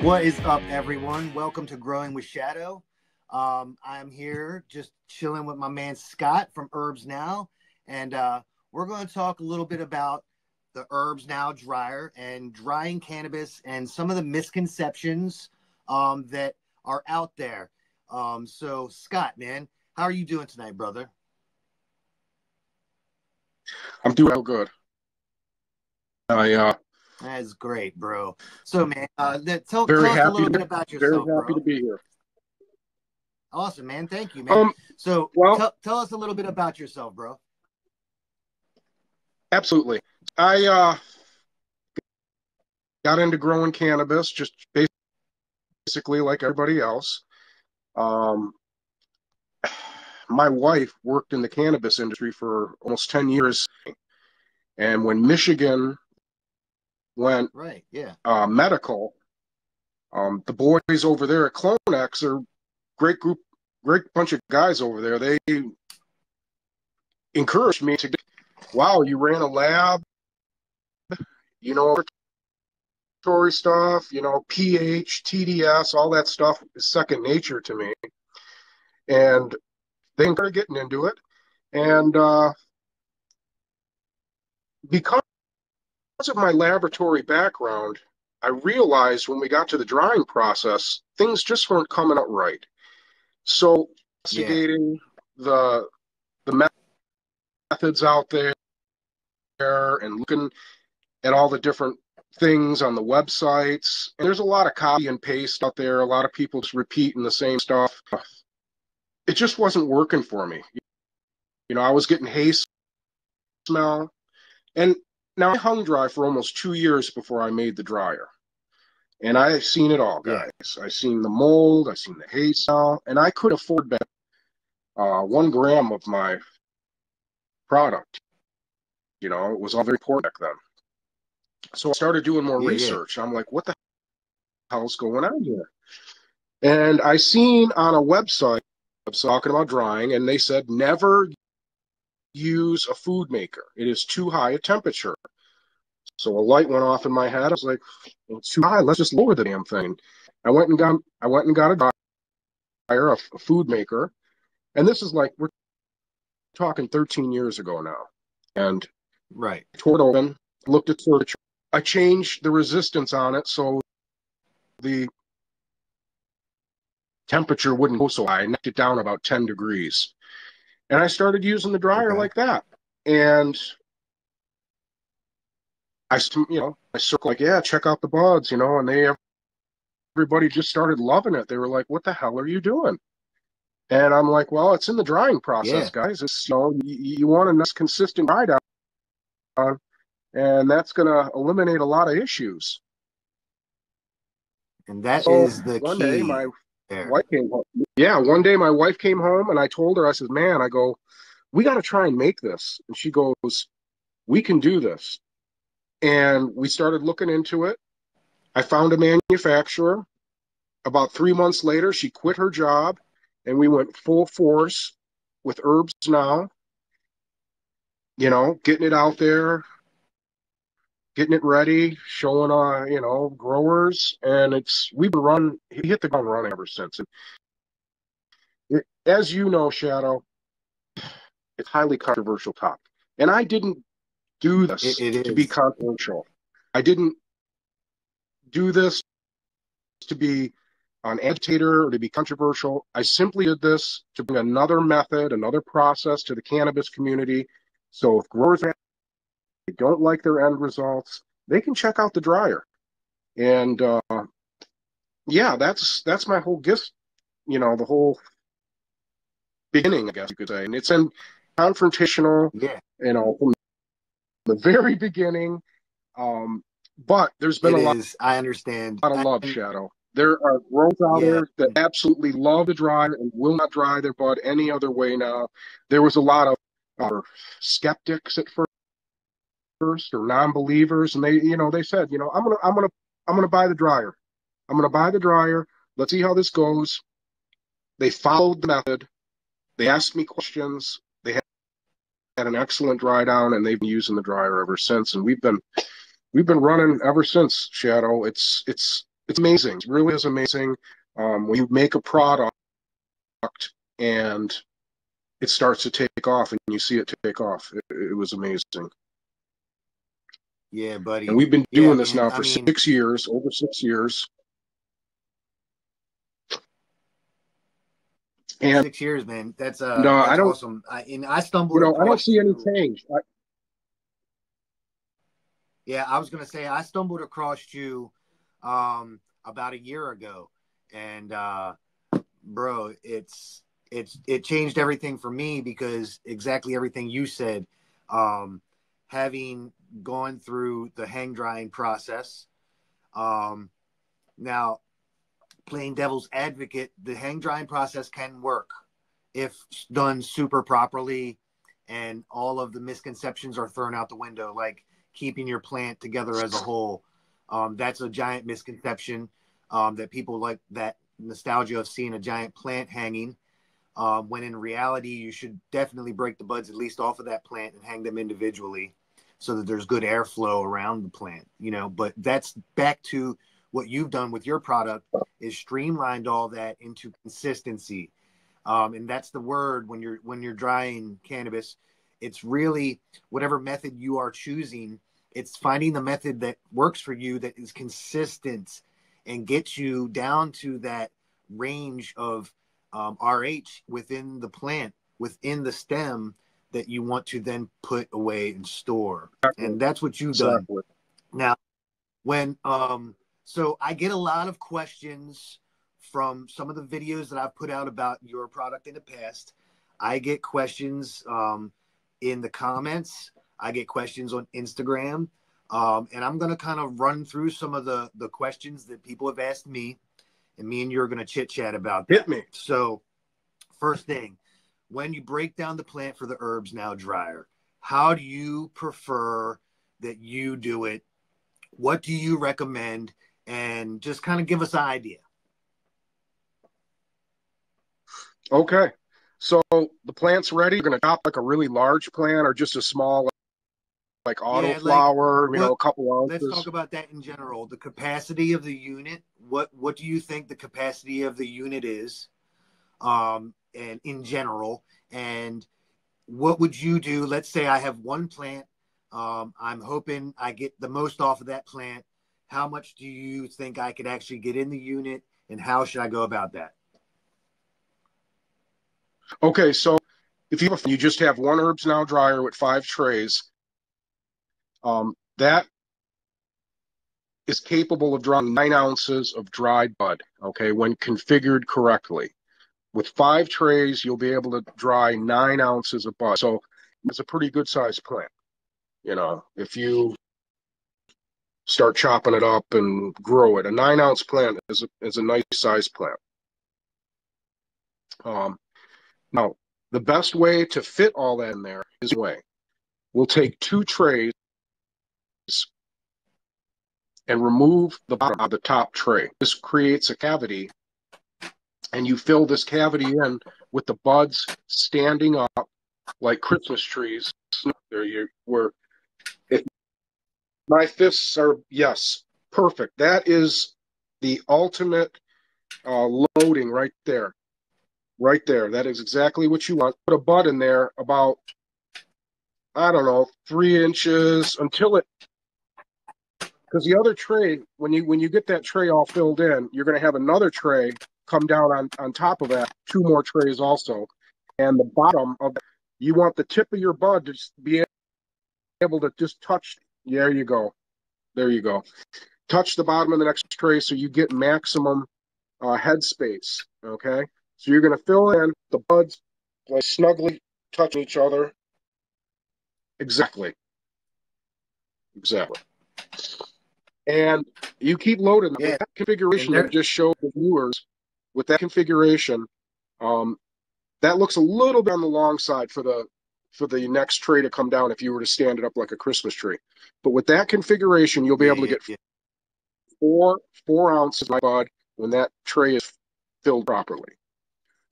What is up, everyone? Welcome to Growing with Shadow. I'm here just chilling with my man Scott from Herbsnow, and we're going to talk a little bit about the Herbsnow dryer and drying cannabis and some of the misconceptions that are out there. So, Scott, man, how are you doing tonight, brother? I'm doing real good. I That's great, bro. So, man, tell very us a happy little bit to about very yourself, happy to bro. be here. Awesome, man. Thank you, man. Um, So, well, tell us a little bit about yourself, bro. absolutely. I got into growing cannabis just basically like everybody else. Um, my wife worked in the cannabis industry for almost 10 years, and when Michigan went Right. Yeah. medical, the boys over there at Clonex are great group, great bunch of guys over there. They encouraged me to get, wow, you ran a lab, you know, stuff, pH, TDS, all that stuff is second nature to me. And they started getting into it. And because of my laboratory background, I realized when we got to the drying process, things just weren't coming out right. So Yeah. investigating the methods out there and looking at all the different things on the websites. And there's a lot of copy and paste out there, a lot of people just repeating the same stuff. It just wasn't working for me. I was getting hay smell. And now I hung dry for almost 2 years before I made the dryer. And I've seen it all, Yeah. guys. I've seen the mold, I've seen the hay smell, and I couldn't afford that 1 gram of my product. It was all very poor back then. So I started doing more Yeah. Yeah. research. I'm like, what the hell's going on here? And I seen on a website talking about drying, and they said never use a food maker. It is too high a temperature. So a light went off in my head. I was like, well, it's too high. Let's just lower the damn thing. I went and got a dryer, a food maker, and this is like we're talking 13 years ago now. And Right. I tore it open, looked at circuitry. I changed the resistance on it so the temperature wouldn't go so high. I knocked it down about 10 degrees. And I started using the dryer Okay. like that. And I circled like, yeah, check out the buds, and everybody just started loving it. They were like, what the hell are you doing? And I'm like, well, it's in the drying process, Yeah. guys. It's, you want a nice consistent dry down, and that's going to eliminate a lot of issues. And that So is the one day key my there. wife came home. Yeah, one day my wife came home and I told her, I said, man, I go, we got to try and make this. And she goes, we can do this. And we started looking into it. I found a manufacturer. About 3 months later, she quit her job and we went full force with Herbsnow, getting it out there, getting it ready, showing growers, and we've been running, he hit the ground running ever since. And as you know, Shadow, it's a highly controversial topic. And I didn't do It, this it to be is. controversial. I didn't do this to be an agitator or to be controversial. I simply did this to bring another method, another process to the cannabis community. So if growers don't like their end results, they can check out the dryer. And yeah, that's my whole gist, the whole beginning, I guess you could say. And it's in confrontational, Yeah. from the very beginning. Um, but there's been It a lot is. I understand. of love, And Shadow. There are growers out yeah. there that absolutely love the dryer and will not dry their bud any other way now. There was a lot of skeptics at first or non-believers, and they said, I'm gonna buy the dryer. I'm gonna buy the dryer. Let's see how this goes. They followed the method. They asked me questions. They had an excellent dry down, and they've been using the dryer ever since. And we've been running ever since, Shadow. It's it's amazing. It really is amazing. When you make a product and it starts to take off and you see it take off, it was amazing. Yeah, And buddy. we've been Yeah, doing this man. now I for mean, 6 years, over 6 years. And 6 years, man. I That's don't, awesome. I stumbled I don't across see any you. change. Yeah, I was gonna say I stumbled across you about a year ago, and bro, it changed everything for me because exactly everything you said. Um, Having gone through the hang drying process, um, now playing devil's advocate, the hang drying process can work if done super properly, and all of the misconceptions are thrown out the window, like keeping your plant together as a whole. That's a giant misconception, that people like that nostalgia of seeing a giant plant hanging, when in reality, you should definitely break the buds at least off of that plant and hang them individually so that there's good airflow around the plant, but that's back to what you've done with your product is streamlined all that into consistency. And that's the word when you're drying cannabis. It's really whatever method you are choosing. It's finding the method that works for you, that is consistent, and gets you down to that range of RH within the plant, within the stem, that you want to then put away and store. Exactly. And that's what you've done. Exactly. Now, when so I get a lot of questions from some of the videos that I've put out about your product in the past. I get questions in the comments. I get questions on Instagram. And I'm going to kind of run through some of the questions that people have asked me, and me and you are going to chit chat about Hit that. me. So, first thing, when you break down the plant for the Herbsnow dryer, how do you prefer that you do it? What do you recommend? And just kind of give us an idea. Okay. So the plant's ready. You're going to chop like a really large plant or just a small, like Yeah, like autoflower, what? a couple Let's talk ounces. about that in general. The capacity of the unit. What do you think the capacity of the unit is? And in general, and what would you do? Let's say I have one plant. I'm hoping I get the most off of that plant. How much do you think I could actually get in the unit, and how should I go about that? Okay. So if you just have one Herbsnow dryer with 5 trays, that is capable of drawing 9 ounces of dried bud. Okay. When configured correctly. With 5 trays, you'll be able to dry 9 ounces of bud. So it's a pretty good sized plant. If you start chopping it up and grow it, a 9 ounce plant is a nice sized plant. Now, the best way to fit all that in there is way. We'll take 2 trays and remove the bottom of the top tray. This creates a cavity, and you fill this cavity in with the buds standing up like Christmas trees. There you where if my fists are yes, perfect. That is the ultimate loading right there. Right there. That is exactly what you want. Put a bud in there about, I don't know, 3 inches until it, because the other tray, when you get that tray all filled in, you're going to have another tray come down on top of that, 2 more trays also. And the bottom of you want the tip of your bud to be able to just touch. There you go. There you go. Touch the bottom of the next tray so you get maximum head space. Okay. So you're going to fill in the buds like snugly touching each other. Exactly. Exactly. And you keep loading with Yeah, that and configuration that I there. just showed the viewers. With that configuration, um, that looks a little bit on the long side for the next tray to come down if you were to stand it up like a Christmas tree. But with that configuration, you'll be Yeah, able to yeah, get yeah. four ounces of bud when that tray is filled properly.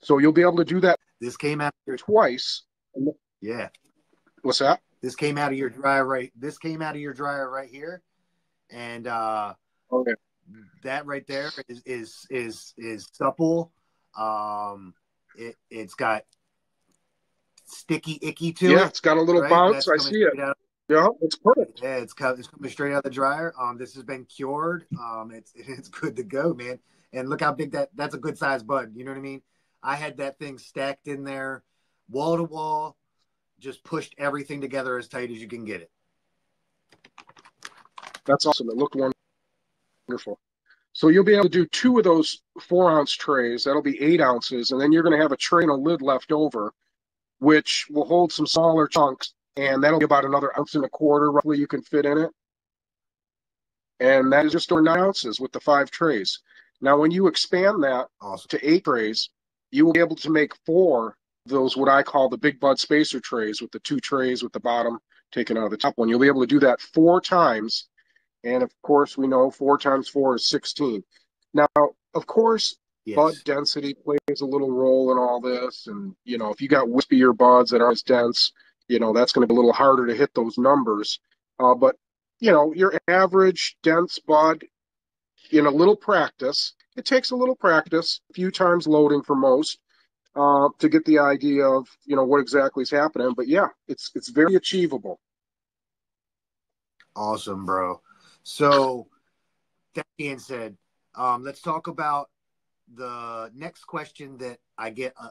So you'll be able to do that This came out of your. twice. Yeah. What's that? This came out of your dryer right. This came out of your dryer right here, and Okay. that right there is supple. It's got sticky icky to Yeah, it, it's got a little right? And bounce. that's I coming see it. straight out. Yeah, it's perfect. Yeah, it's coming straight out of the dryer. This has been cured. It's good to go, man. And look how big that's a good size bud. You know what I mean? I had that thing stacked in there, wall to wall, just pushed everything together as tight as you can get it. That's awesome. It looked wonderful. So you'll be able to do 2 of those 4-ounce trays. That'll be 8 ounces, and then you're going to have a tray and a lid left over, which will hold some smaller chunks, and that'll be about another ounce and a quarter roughly you can fit in it. And that is just over 9 ounces with the 5 trays. Now, when you expand that Awesome. to 8 trays, you will be able to make 4 of those what I call the big bud spacer trays with the 2 trays with the bottom taken out of the top one. You'll be able to do that 4 times. And of course, we know 4 times 4 is 16. Now, of course, bud Yes. density plays a little role in all this. And, if you got wispier buds that aren't as dense, that's going to be a little harder to hit those numbers. But, your average dense bud in a little practice, it takes a little practice, a few times loading for most, to get the idea of, what exactly is happening. But yeah, it's very achievable. Awesome, bro. So that being said, let's talk about the next question that I get a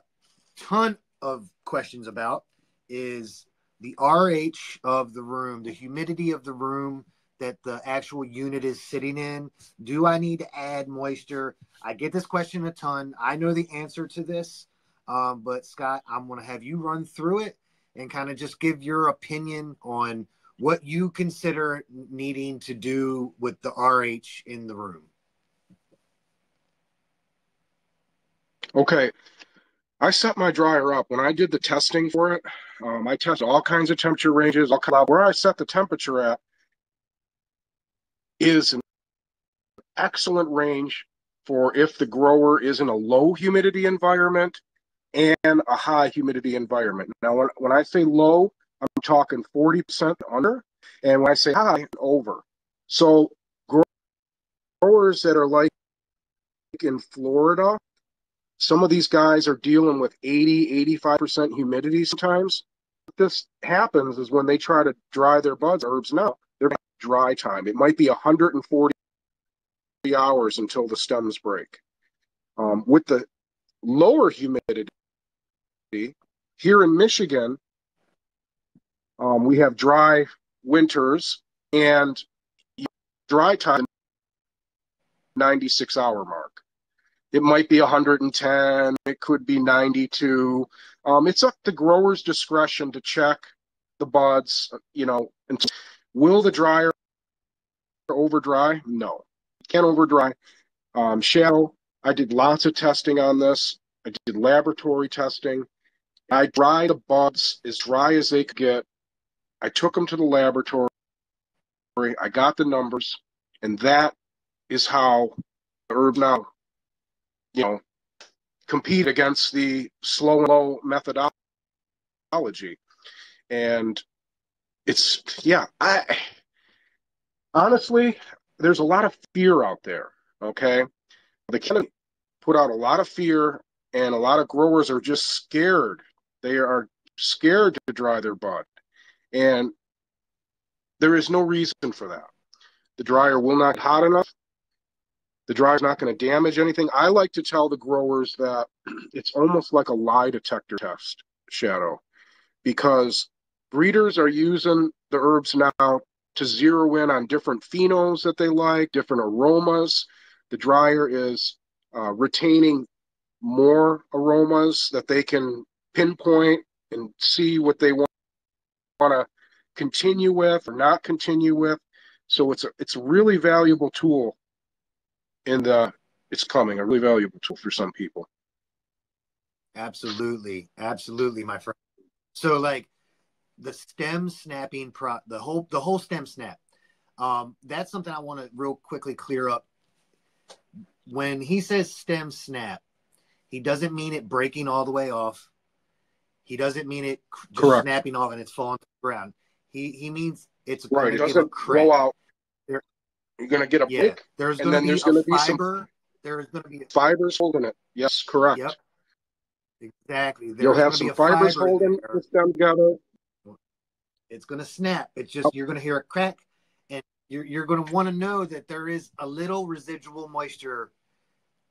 ton of questions about is the RH of the room, the humidity of the room that the actual unit is sitting in. Do I need to add moisture? I get this question a ton. I know the answer to this, but Scott, I'm going to have you run through it and kind of just give your opinion on what you consider needing to do with the RH in the room. Okay. I set my dryer up when I did the testing for it. I tested all kinds of temperature ranges. Where I set the temperature at is an excellent range for if the grower is in a low humidity environment and a high humidity environment. Now, when I say low, I'm talking 40% under, and when I say high, over. So growers that are like in Florida, some of these guys are dealing with 80, 85% humidity sometimes. What this happens is when they try to dry their buds, herbs now, they're dry time. It might be 140 hours until the stems break. With the lower humidity, here in Michigan, we have dry winters and dry time 96-hour mark. It might be 110. It could be 92. It's up to growers' discretion to check the buds. And will the dryer over dry? No, it can't over dry. Shadow, I did lots of testing on this. I did laboratory testing. I dried the buds as dry as they could get. I took them to the laboratory. I got the numbers, and that is how the Herbsnow, compete against the slow and low methodology. And I honestly, there's a lot of fear out there. Okay. They kind of put out a lot of fear, and a lot of growers are just scared. They are scared to dry their bud. And there is no reason for that. The dryer will not get hot enough. The dryer's not going to damage anything. I like to tell the growers that it's almost like a lie detector test, Shadow, because breeders are using the herbs now to zero in on different phenols that they like, different aromas. The dryer is retaining more aromas that they can pinpoint and see what they want to continue with or not continue with. So it's a really valuable tool it's coming, a really valuable tool for some people. Absolutely. Absolutely, my friend. So like the stem snapping the whole stem snap. That's something I want to real quickly clear up. When he says stem snap, he doesn't mean it breaking all the way off. He doesn't mean it just Correct. snapping off and it's falling to the ground. He means it's Right. going It to give a doesn't blow crack. out. You're going to get a Yeah, break, there's and going to then be there's a going to be some fiber. There's going to be, fibers holding it. Yes, yep, correct. exactly. You'll There's have going to be some a fibers fiber holding the there. stem together. It's going to snap. It's just, you're going to hear a crack, and you're going to want to know that there is a little residual moisture.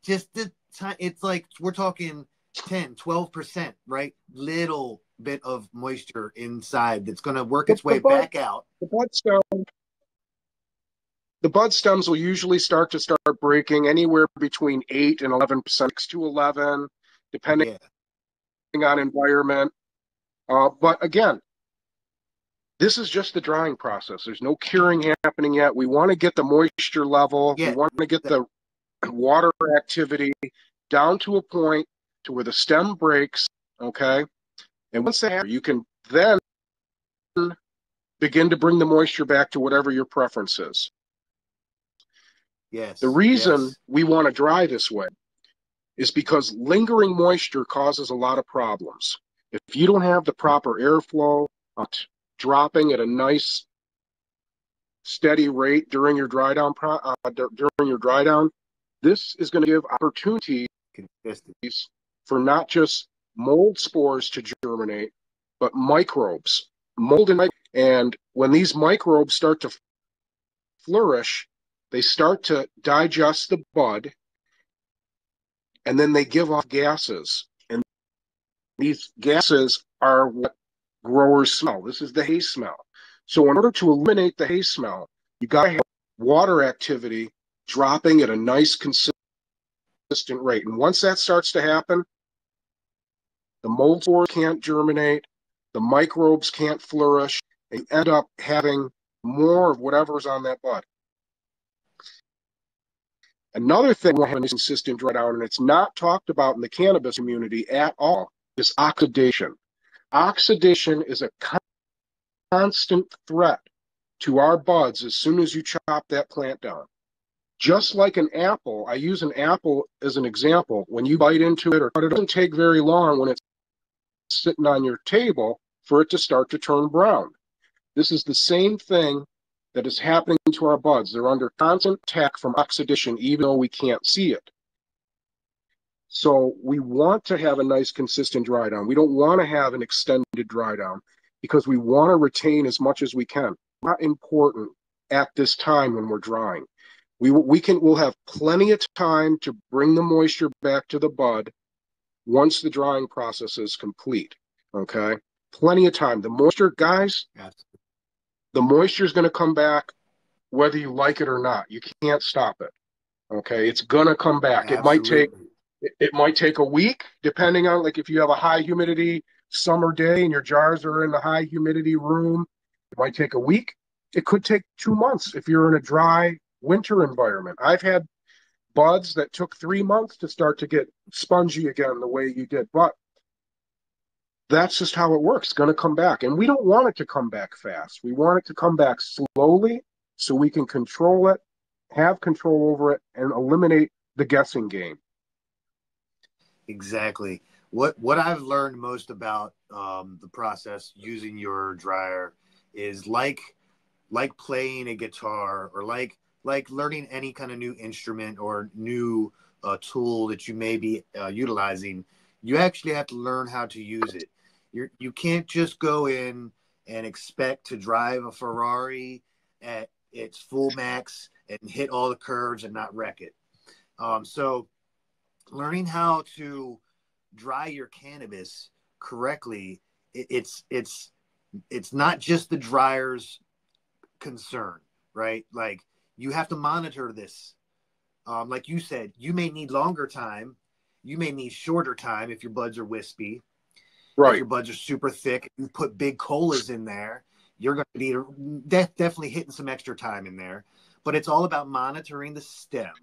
Just the time, it's like we're talking 10, 12%, right? Little bit of moisture inside that's going to work The, its the way bud, back out. the bud stem, the bud stems will usually start breaking anywhere between 8 and 11%, 6 to 11, depending Yeah. on environment. But again, this is just the drying process. There's no curing happening yet. We want to get the moisture level. We Yeah. want to get the water activity down to a point to where the stem breaks. Okay. And once that happens, you can then begin to bring the moisture back to whatever your preference is. The Yes. reason Yes. we want to dry this way is because lingering moisture causes a lot of problems. If you don't have the proper airflow, dropping at a nice steady rate during your dry down, this is going to give opportunities for not just mold spores to germinate, but microbes, and when these microbes start to flourish, they start to digest the bud, and then they give off gases. And these gases are what growers smell. This is the hay smell. So in order to eliminate the hay smell, you got to have water activity dropping at a nice, consistent rate. And once that starts to happen, the mold spores can't germinate, the microbes can't flourish, and you end up having more of whatever's on that bud. Another thing we're having a consistent dry down, and it's not talked about in the cannabis community at all, is oxidation. Oxidation is a constant threat to our buds as soon as you chop that plant down. Just like an apple, I use an apple as an example. When you bite into it or cut it, it doesn't take very long when it's sitting on your table for it to start to turn brown. This is the same thing that is happening to our buds. They're under constant attack from oxidation, even though we can't see it. So we want to have a nice, consistent dry down. We don't want to have an extended dry down because we want to retain as much as we can. Not important at this time when we're drying. We'll have plenty of time to bring the moisture back to the bud once the drying process is complete. Okay, plenty of time. The moisture, guys, the moisture is going to come back whether you like it or not. You can't stop it. Okay, it's going to come back. Absolutely. It might take a week, depending on, like, if you have a high humidity summer day and your jars are in the high humidity room. It might take a week. It could take 2 months if you're in a dry winter environment. I've had buds that took 3 months to start to get spongy again the way you did, but that's just how it works. It's going to come back, and we don't want it to come back fast. We want it to come back slowly so we can control it, have control over it, and eliminate the guessing game. Exactly. What I've learned most about the process using your dryer is like playing a guitar, or like learning any kind of new instrument or new tool that you may be utilizing. You actually have to learn how to use it. You can't just go in and expect to drive a Ferrari at its full max and hit all the curves and not wreck it. So learning how to dry your cannabis correctly, it's not just the dryer's concern, right? Like, you have to monitor this. Like you said, you may need longer time, you may need shorter time if your buds are wispy. If Right. your buds are super thick, you put big colas in there, you're going to be definitely hitting some extra time in there. But it's all about monitoring the stem.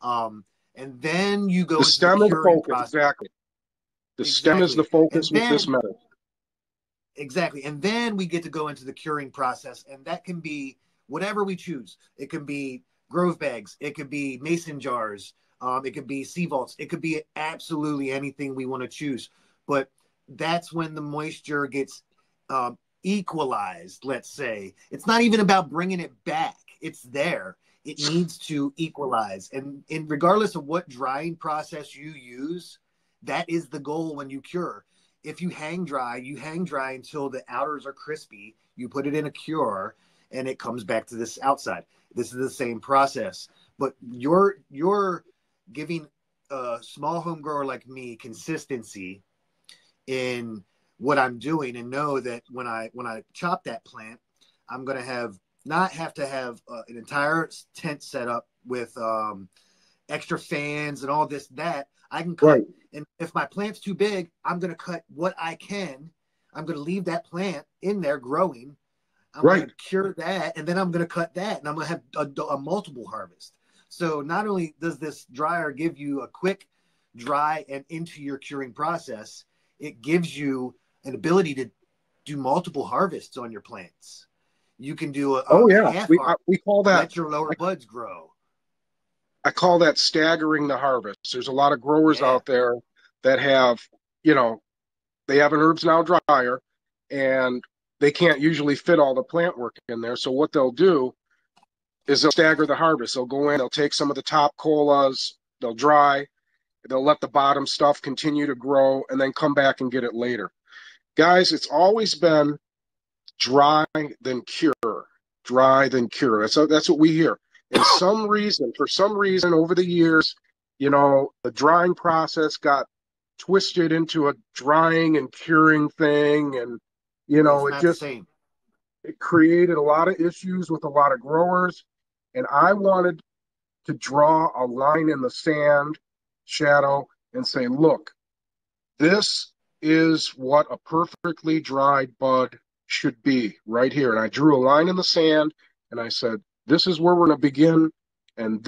And then you go The into the stem is the curing focus, process. exactly. The stem is the Exactly. focus And with this then method. Exactly. And then we get to go into the curing process, and that can be whatever we choose. It can be grove bags, it could be mason jars, it could be sea vaults, it could be absolutely anything we want to choose. But that's when the moisture gets equalized, let's say. It's not even about bringing it back, it's there. it needs to equalize. And regardless of what drying process you use, that is the goal when you cure. If you hang dry until the outers are crispy, you put it in a cure, and it comes back to this outside. This is the same process. But you're giving a small home grower like me consistency in what I'm doing, and know that when I chop that plant, I'm gonna not have to have an entire tent set up with extra fans and all this that I can cut. Right. And if my plant's too big, I'm gonna cut what I can. I'm gonna leave that plant in there growing. I'm Right. gonna cure that, and then I'm gonna cut that, and I'm gonna have a multiple harvest. So not only does this dryer give you a quick dry and into your curing process, it gives you an ability to do multiple harvests on your plants. You can do Oh a yeah. half We harvest, we call that let your lower buds grow. I call that staggering the harvest. There's a lot of growers Yeah. out there that have, you know, they have an Herbsnow dryer and they can't usually fit all the plant work in there. So what they'll do is they'll stagger the harvest. They'll go in, they'll take some of the top colas, they'll dry, they'll let the bottom stuff continue to grow, and then come back and get it later. Guys, it's always been dry then cure, dry then cure. That's what we hear. For some reason, over the years, the drying process got twisted into a drying and curing thing, and Yeah, it's it not the just same. it created a lot of issues with a lot of growers. And I wanted to draw a line in the sand, Shadow, and say, look, this is what a perfectly dried bud should be right here. And I drew a line in the sand and I said, this is where we're going to begin. And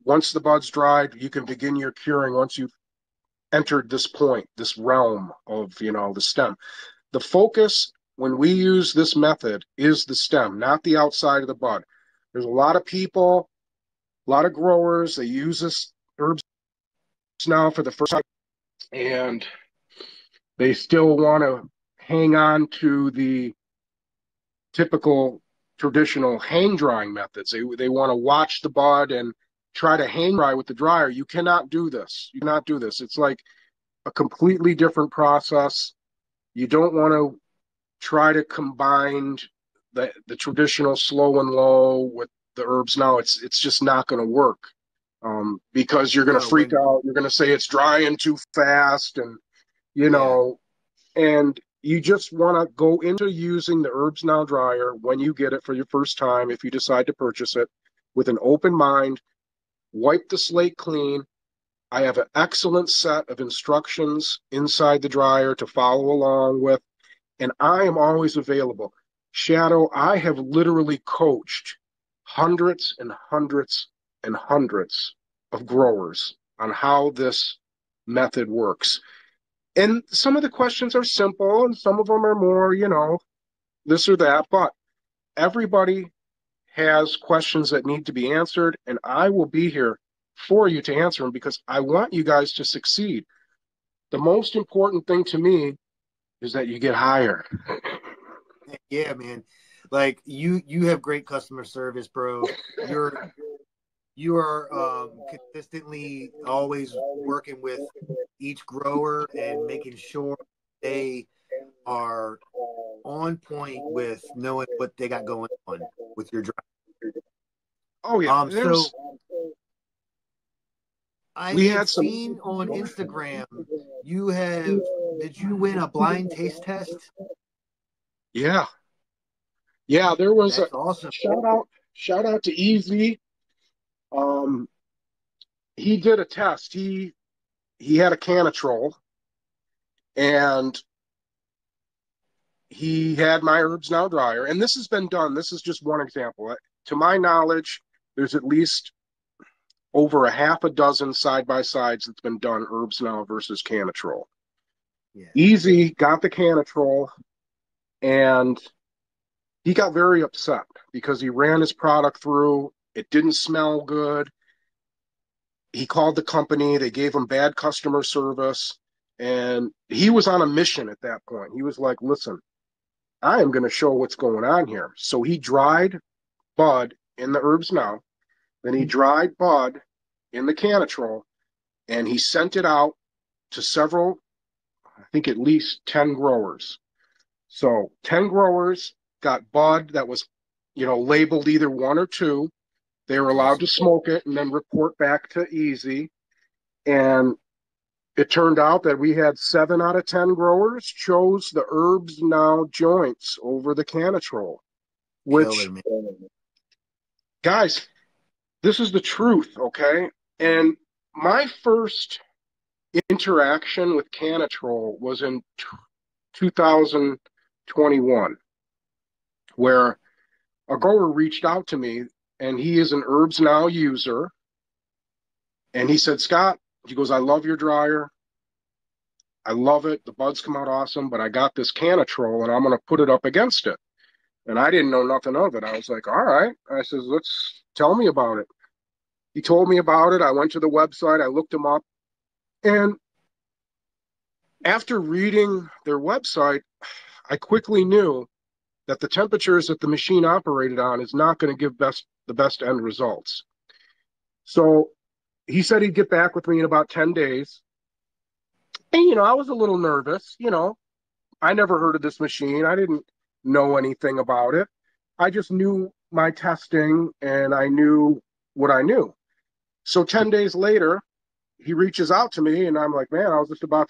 once the bud's dried, you can begin your curing once you've entered this point, this realm of, the stem. The focus when we use this method is the stem, not the outside of the bud. There's a lot of people, a lot of growers, they use this herbs now for the first time, and they still want to hang on to the typical traditional hang drying methods. They want to watch the bud and try to hang dry with the dryer. You cannot do this. You cannot do this. It's like a completely different process. You don't want to try to combine the traditional slow and low with the herbs now. It's just not going to work, because you're going to No, freak when out. You're going to say it's drying too fast, and you yeah, know and you just want to go into using the Herbsnow dryer when you get it for your first time, if you decide to purchase it, with an open mind. Wipe the slate clean. I have an excellent set of instructions inside the dryer to follow along with, and I am always available. Shadow, I have literally coached hundreds and hundreds and hundreds of growers on how this method works. And some of the questions are simple and some of them are more, this or that, but everybody has questions that need to be answered, and I will be here for you to answer them because I want you guys to succeed. The most important thing to me is that you get higher. yeah, man. Like you have great customer service, bro. You are consistently always working with each grower and making sure they are on point with knowing what they got going on with your drive. Oh yeah, So I we had had some. seen on Instagram you have did you win a blind taste test? Yeah, yeah, there was a That's awesome. shout out to Easy. Um, he did a test. He had a canitrol, and he had my Herbsnow dryer. And this has been done. This is just one example. To my knowledge, there's at least over a half a dozen side by sides that's been done, Herbsnow versus canitrol. Yeah. Easy got the canitrol, and he got very upset because he ran his product through. It didn't smell good. He called the company. They gave him bad customer service. And he was on a mission at that point. He was like, listen, I am going to show what's going on here. So he dried bud in the Herbsnow. Then he dried bud in the canitrol, and he sent it out to several, I think at least 10 growers. So 10 growers got bud that was, labeled either 1 or 2. They were allowed to Awesome. smoke it and then report back to Easy. And it turned out that we had 7 out of 10 growers chose the Herbsnow joints over the canitrol, Killer, which, man. guys, this is the truth, okay? And my first interaction with canitrol was in 2021, where a grower reached out to me, and he is an Herbsnow user. And he said, Scott, he goes, I love your dryer. I love it. The buds come out awesome, but I got this canitrol and I'm going to put it up against it. And I didn't know nothing of it. I was like, all right. I says, let's tell me about it. He told me about it. I went to the website. I looked him up. And after reading their website, I quickly knew that the temperatures that the machine operated on is not going to give the best end results. So he said he'd get back with me in about 10 days. And, I was a little nervous. I never heard of this machine. I didn't know anything about it. I just knew my testing and I knew what I knew. So 10 days later, he reaches out to me and I'm like, man, I was just about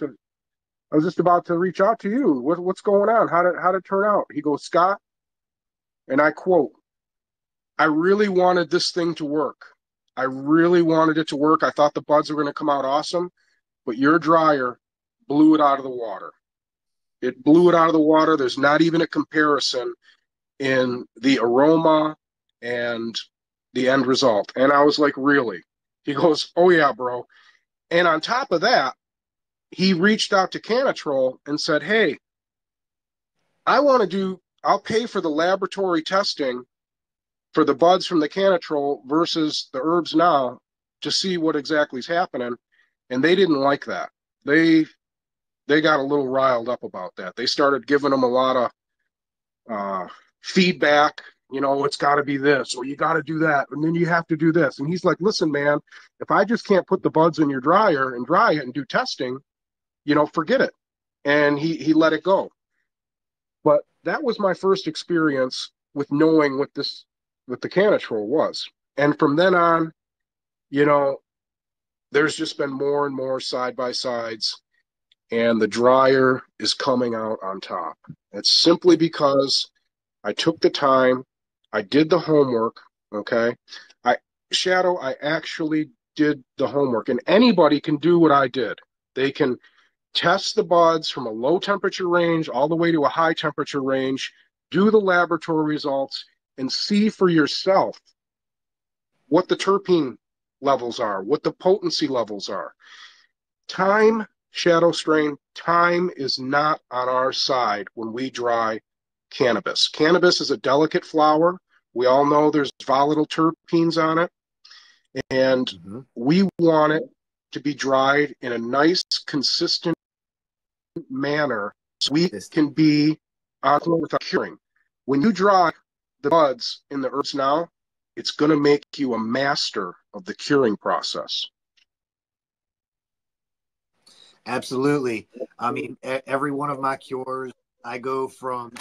to reach out to you. What's going on? How did it turn out? He goes, Scott, and I quote, I really wanted this thing to work. I really wanted it to work. I thought the buds were going to come out awesome, but your dryer blew it out of the water. It blew it out of the water. There's not even a comparison in the aroma and the end result. And I was like, really? He goes, oh yeah, bro. And on top of that, he reached out to Canitrol and said, hey, I'll pay for the laboratory testing for the buds from the Canitrol versus the Herbsnow to see what exactly is happening. And they didn't like that. They got a little riled up about that. They started giving them a lot of feedback. It's got to be this, or you got to do that, and then you have to do this. And he's like, listen, man, if I just can't put the buds in your dryer and dry it and do testing, forget it. And he let it go. But that was my first experience with knowing what the Canitrol was. And from then on, there's just been more and more side-by-sides, and the dryer is coming out on top. It's simply because I took the time, I did the homework, okay? I actually did the homework, and anybody can do what I did. They can test the buds from a low temperature range all the way to a high temperature range, do the laboratory results, and see for yourself what the terpene levels are, what the potency levels are. Shadow.strain, time is not on our side when we dry cannabis. Cannabis is a delicate flower. We all know there's volatile terpenes on it, and we want it to be dried in a nice, consistent manner so we can be on without curing. When you dry the buds in the Herbsnow, it's going to make you a master of the curing process. Absolutely. I mean, every one of my cures, I go from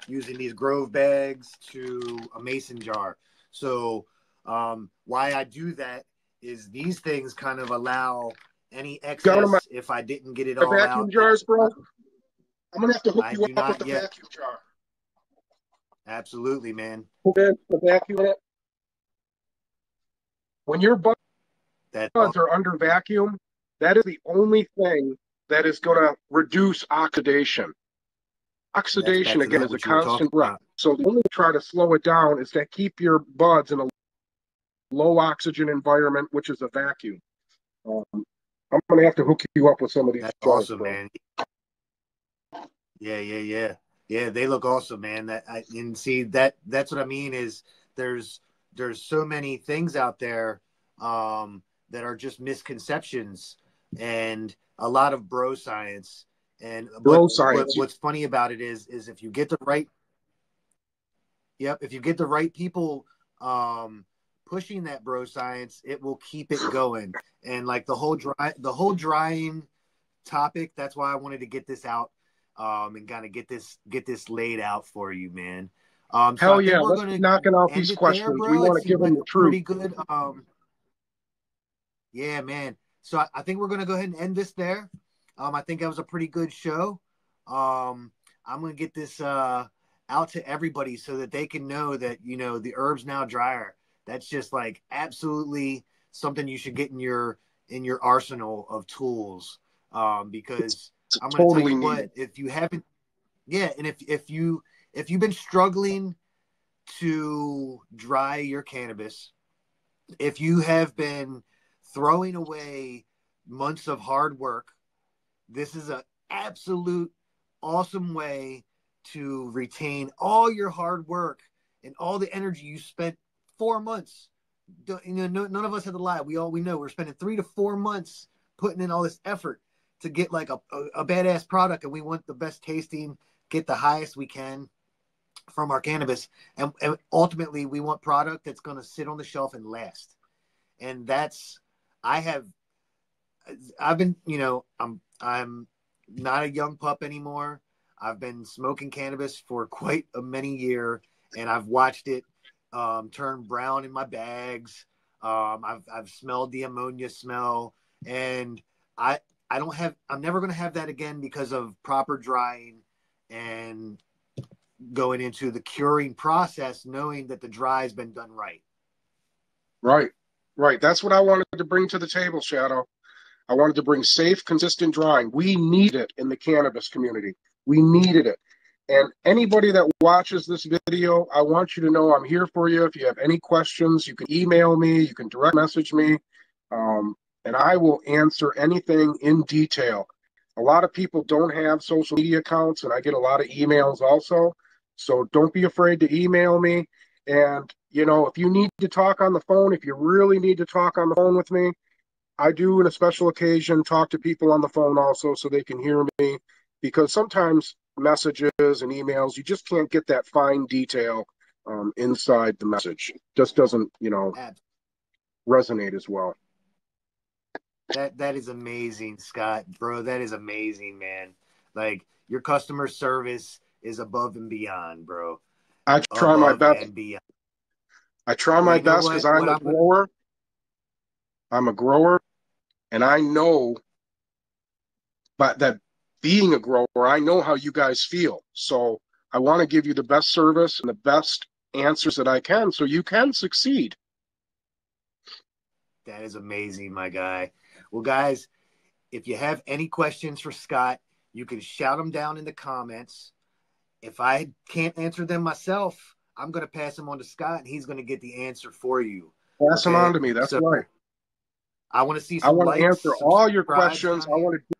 using these Grove bags to a mason jar. So why I do that is these things kind of allow any excess if I didn't get it all vacuum out. Jars, bro. I'm gonna have to hook I you do up with not the yet. vacuum jar. Absolutely, man. Put in the vacuum in it. When your buds are under vacuum, that is the only thing that is going to reduce oxidation. Oxidation, again, is a constant breath. So the only way to try to slow it down is to keep your buds in a low oxygen environment, which is a vacuum. I'm going to have to hook you up with some of these. That's jars, awesome, bro. man. Yeah, they look awesome, man. And see that's what I mean is there's so many things out there that are just misconceptions and a lot of bro science. And what's funny about it is if you get the right, if you get the right people pushing that bro science, it will keep it going. And like the whole drying topic, that's why I wanted to get this out, and kind of get this laid out for you, man. So Hell I think yeah, we're let's gonna be knocking out end these it there, questions. We bro. want to It's give them been the a truth. pretty good. Yeah, man. So I think we're gonna go ahead and end this there. I think that was a pretty good show. I'm gonna get this out to everybody so that they can know that, you know, the Herbsnow dryer. That's just like absolutely something you should get in your arsenal of tools. Because It's I'm gonna tell totally you needed. what, if you haven't, yeah, and if you've been struggling to dry your cannabis, if you have been throwing away months of hard work, this is an absolute awesome way to retain all your hard work and all the energy you spent 4 months. You know, none of us have to lie. We know we're spending 3 to 4 months putting in all this effort to get like a badass product, and we want the best tasting, get the highest we can from our cannabis, and ultimately we want product that's going to sit on the shelf and last. And that's I have I've been, you know, I'm not a young pup anymore. I've been smoking cannabis for quite a many year, and I've watched it turn brown in my bags. I've smelled the ammonia smell, and I I don't have I'm never going to have that again because of proper drying and going into the curing process, knowing that the dry has been done right. Right, right. That's what I wanted to bring to the table, Shadow. I wanted to bring safe, consistent drying. We need it in the cannabis community. We needed it. And anybody that watches this video, I want you to know I'm here for you. If you have any questions, you can email me, you can direct message me, and I will answer anything in detail. A lot of people don't have social media accounts, and I get a lot of emails also. So don't be afraid to email me. And, you know, if you need to talk on the phone, if you really need to talk on the phone with me, I do, in a special occasion, talk to people on the phone also so they can hear me, because sometimes messages and emails, you just can't get that fine detail inside the message. It just doesn't, you know, resonate as well. That is amazing, Scott, bro. That is amazing, man. Like your customer service is above and beyond, bro. I try my Above best. and beyond. I try Well, my you know best what? because I'm What a I'm gonna grower. I'm a grower, and I know, but that being a grower, I know how you guys feel. So I want to give you the best service and the best answers that I can so you can succeed. That is amazing, my guy. Well, guys, if you have any questions for Scott, you can shout them down in the comments. If I can't answer them myself, I'm gonna pass them on to Scott, and he's gonna get the answer for you. Pass them on Okay, to me. That's so right. I want to see I some want to answer likes, all your subscribes questions. down I here. want to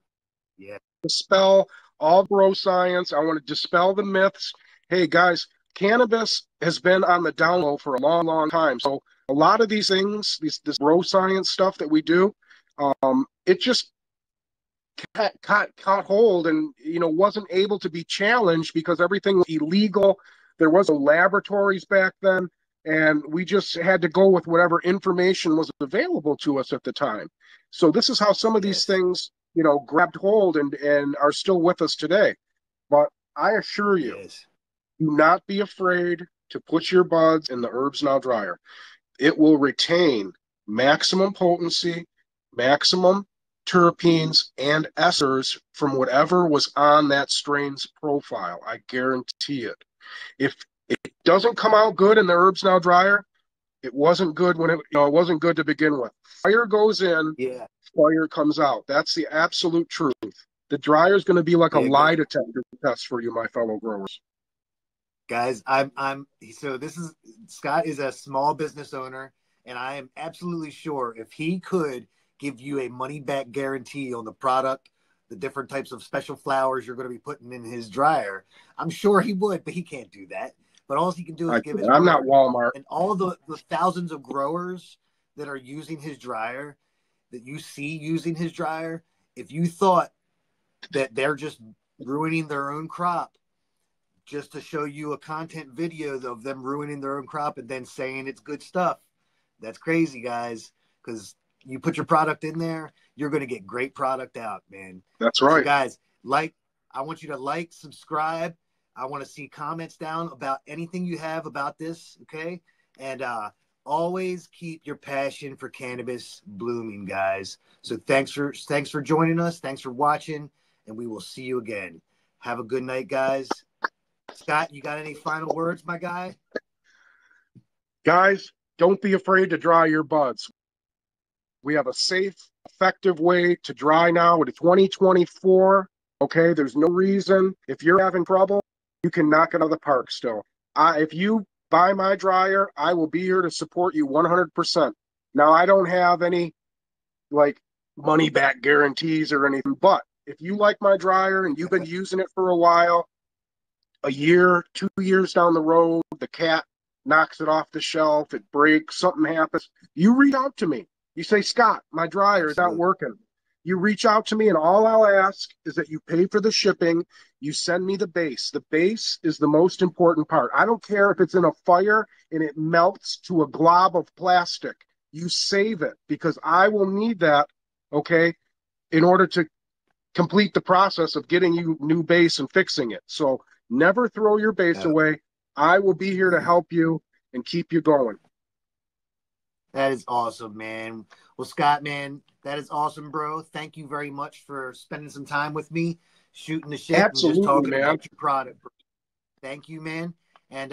Yeah, dispel all grow science. I want to dispel the myths. Hey, guys, cannabis has been on the down low for a long, long time. So a lot of these things, this grow science stuff that we do, it just caught hold and, you know, wasn't able to be challenged because everything was illegal. There was no laboratories back then, and we just had to go with whatever information was available to us at the time. So this is how some of these yes, things, you know, grabbed hold and are still with us today. But I assure you, yes. do not be afraid to put your buds in the Herbsnow dryer. It will retain maximum potency, maximum terpenes, and esters from whatever was on that strain's profile. I guarantee it. If it doesn't come out good in the Herbsnow dryer, it wasn't good when it wasn't good to begin with. Fire goes in, Yeah, fire comes out. That's the absolute truth. The dryer is going to be like a yeah, lie detector test for you, my fellow growers. guys. So this is Scott is a small business owner, and I am absolutely sure if he could give you a money back guarantee on the product, the different types of special flowers you're going to be putting in his dryer, I'm sure he would, but he can't do that. But all he can do is give his I'm not word. Walmart. And all the thousands of growers that are using his dryer, that you see using his dryer, if you thought that they're just ruining their own crop just to show you a content video of them ruining their own crop and then saying it's good stuff, That's crazy, guys, because you put your product in there, you're going to get great product out, man. That's So, right. guys, I want you to like, subscribe. I want to see comments down about anything you have about this, okay? And always keep your passion for cannabis blooming, guys. So thanks for joining us. Thanks for watching, and we will see you again. Have a good night, guys. Scott, you got any final words, my guy? Guys, don't be afraid to dry your buds. We have a safe, effective way to dry now. It's 2024. Okay, there's no reason. If you're having trouble, you can knock it out of the park still. If you buy my dryer, I will be here to support you 100%. Now, I don't have any like money back guarantees or anything, but if you like my dryer and you've been using it for a while, a year, 2 years down the road, the cat knocks it off the shelf, it breaks, something happens, you reach out to me. You say, Scott, my dryer is not Absolutely. working. You reach out to me, and all I'll ask is that you pay for the shipping. You send me the base. The base is the most important part. I don't care if it's in a fire and it melts to a glob of plastic. You save it because I will need that, okay, in order to complete the process of getting you new base and fixing it. So never throw your base away. I will be here to help you and keep you going. That is awesome, man. Well, Scott, man, that is awesome, bro. Thank you very much for spending some time with me, shooting the shit and just Absolutely, talking man. about your product. Thank you, man. And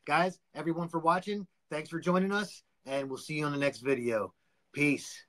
guys, everyone for watching, thanks for joining us, and we'll see you on the next video. Peace.